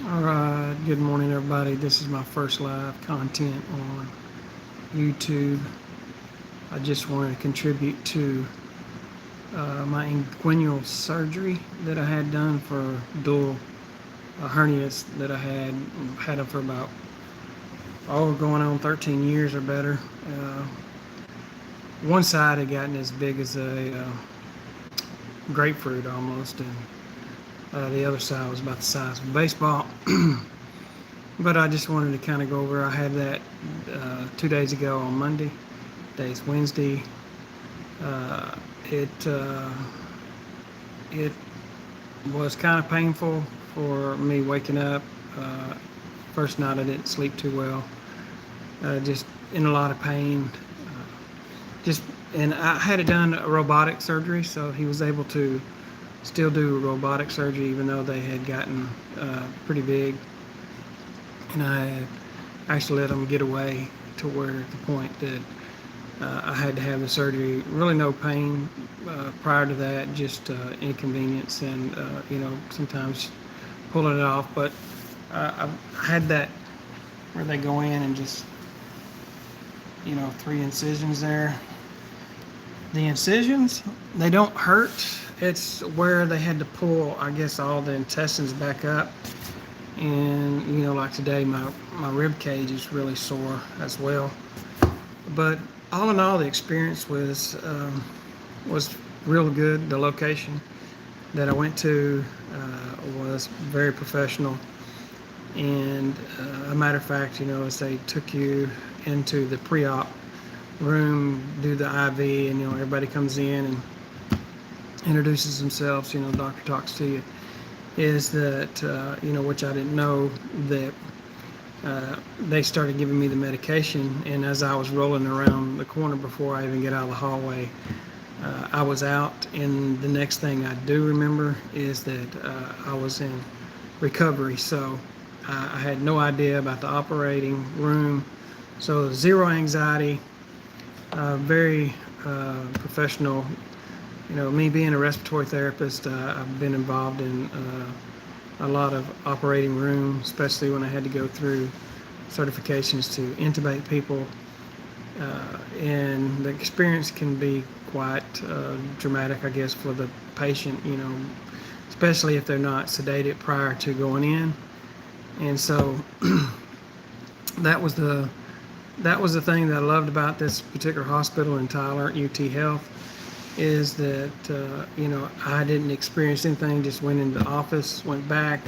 All right, good morning, everybody. This is my first live content on YouTube. I just wanted to contribute to my inguinal surgery that I had done for dual hernias that I had them for about going on 13 years or better. Uh, One side had gotten as big as a grapefruit almost, and the other side was about the size of a baseball. But I just wanted to kind of go over. I had that 2 days ago on Monday. Today's Wednesday. Uh, it it was kind of painful for me waking up. Uh, First night I didn't sleep too well. Just in a lot of pain. Just and I had it done robotic surgery, so he was able to still do robotic surgery even though they had gotten pretty big. And I actually let them get away to where the point that I had to have the surgery. Really no pain prior to that, just inconvenience and sometimes pulling it off. But I had that where they go in and just 3 incisions there. The incisions, they don't hurt. It's where they had to pull, I guess, all the intestines back up. And like today, my rib cage is really sore as well. But all in all, the experience was real good. The location that I went to was very professional, and a matter of fact, as they took you into the pre-op room, do the IV, and everybody comes in and introduces themselves. The doctor talks to you. Is that which I didn't know that. They started giving me the medication, and as I was rolling around the corner before I even get out of the hallway, I was out. And the next thing I do remember is that I was in recovery, so I had no idea about the operating room. So zero anxiety, very professional. Me being a respiratory therapist, I've been involved in a lot of operating room, especially when I had to go through certifications to intubate people. And the experience can be quite dramatic, I guess, for the patient, especially if they're not sedated prior to going in. And so that was the thing that I loved about this particular hospital in Tyler, UT Health, is that I didn't experience anything. Just went into the office, went back,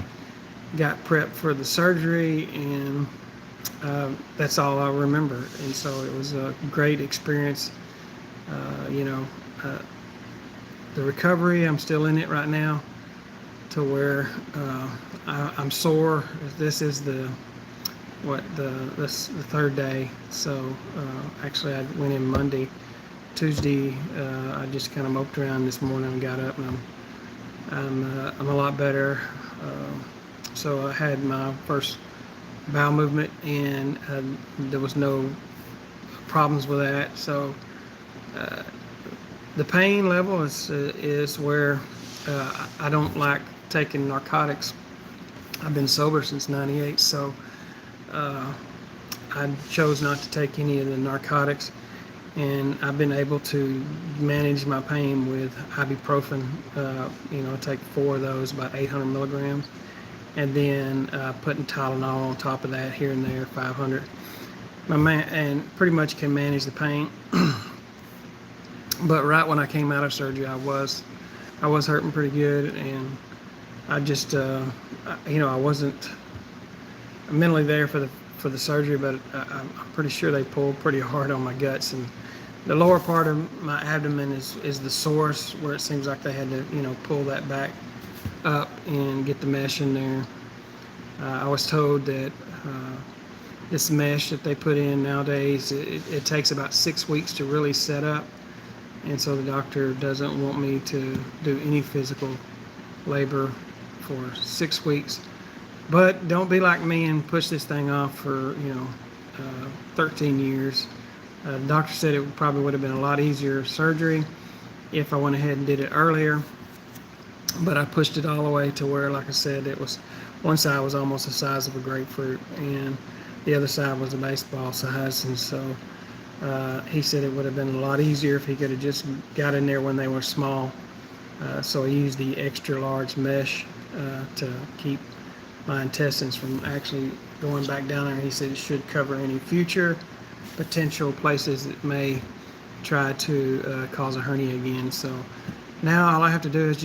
got prepped for the surgery, and that's all I remember. And so it was a great experience. The recovery, I'm still in it right now, to where I'm sore. This is the third day. So actually, I went in Monday. Tuesday, I just kind of moped around this morning and got up, and I'm a lot better. So I had my first bowel movement, and there was no problems with that. So the pain level is where I don't like taking narcotics. I've been sober since '98, so I chose not to take any of the narcotics. And I've been able to manage my pain with ibuprofen. I take 4 of those, about 800 milligrams, and then putting Tylenol on top of that here and there, 500. And pretty much can manage the pain. But right when I came out of surgery, I was hurting pretty good, and I just I wasn't mentally there for the surgery, but I'm pretty sure they pulled pretty hard on my guts, and the lower part of my abdomen is the source, where it seems like they had to pull that back up and get the mesh in there. I was told that this mesh that they put in nowadays, it takes about 6 weeks to really set up, and so the doctor doesn't want me to do any physical labor for 6 weeks. But don't be like me and push this thing off for 13 years. The doctor said it probably would have been a lot easier surgery if I went ahead and did it earlier. but I pushed it all the way to where, like I said, it was one side was almost the size of a grapefruit, and the other side was a baseball size. And so he said it would have been a lot easier if he could have just got in there when they were small. So he used the extra large mesh to keep my intestines from actually going back down there. He said it should cover any future potential places that may try to cause a hernia again. So now all I have to do is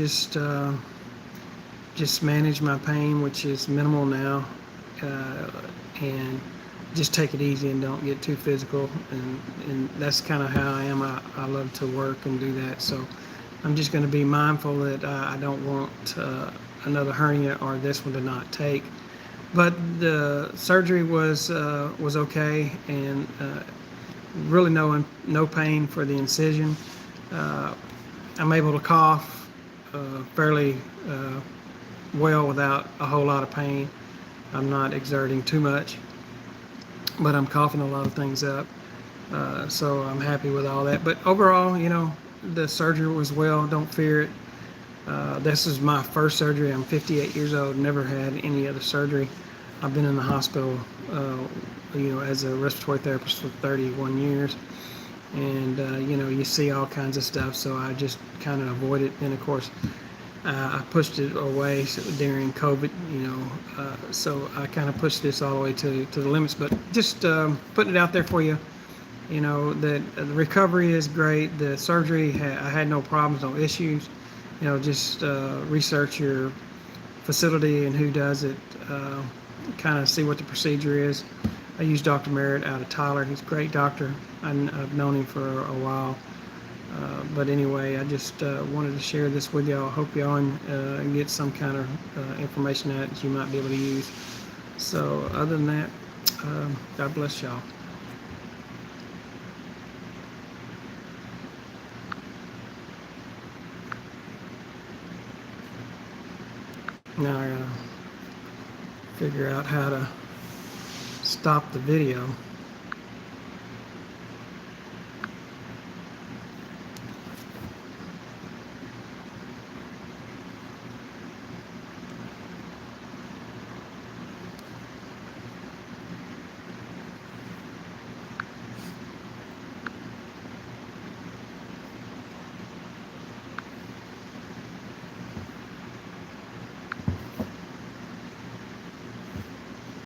just manage my pain, which is minimal now, and just take it easy and don't get too physical. And that's kind of how I am. I love to work and do that. So I'm just going to be mindful that I don't want another hernia or this one to not take. But the surgery was okay, and really no pain for the incision. I'm able to cough fairly well without a whole lot of pain. I'm not exerting too much, but I'm coughing a lot of things up. So I'm happy with all that. But overall, the surgery was well. Don't fear it. This is my first surgery. I'm 58 years old. Never had any other surgery. I've been in the hospital, as a respiratory therapist for 31 years. And, you see all kinds of stuff. So I just kind of avoid it. And, of course, I pushed it away during COVID, so I kind of pushed this all the way to the limits. But just putting it out there for you, that the recovery is great. The surgery, I had no problems, no issues. Just research your facility and who does it, kind of see what the procedure is. I use Dr. Merritt out of Tyler. He's a great doctor. I've known him for a while. But anyway, I just wanted to share this with y'all. I hope y'all get some kind of information out that you might be able to use. So other than that, God bless y'all. Now I gotta figure out how to stop the video.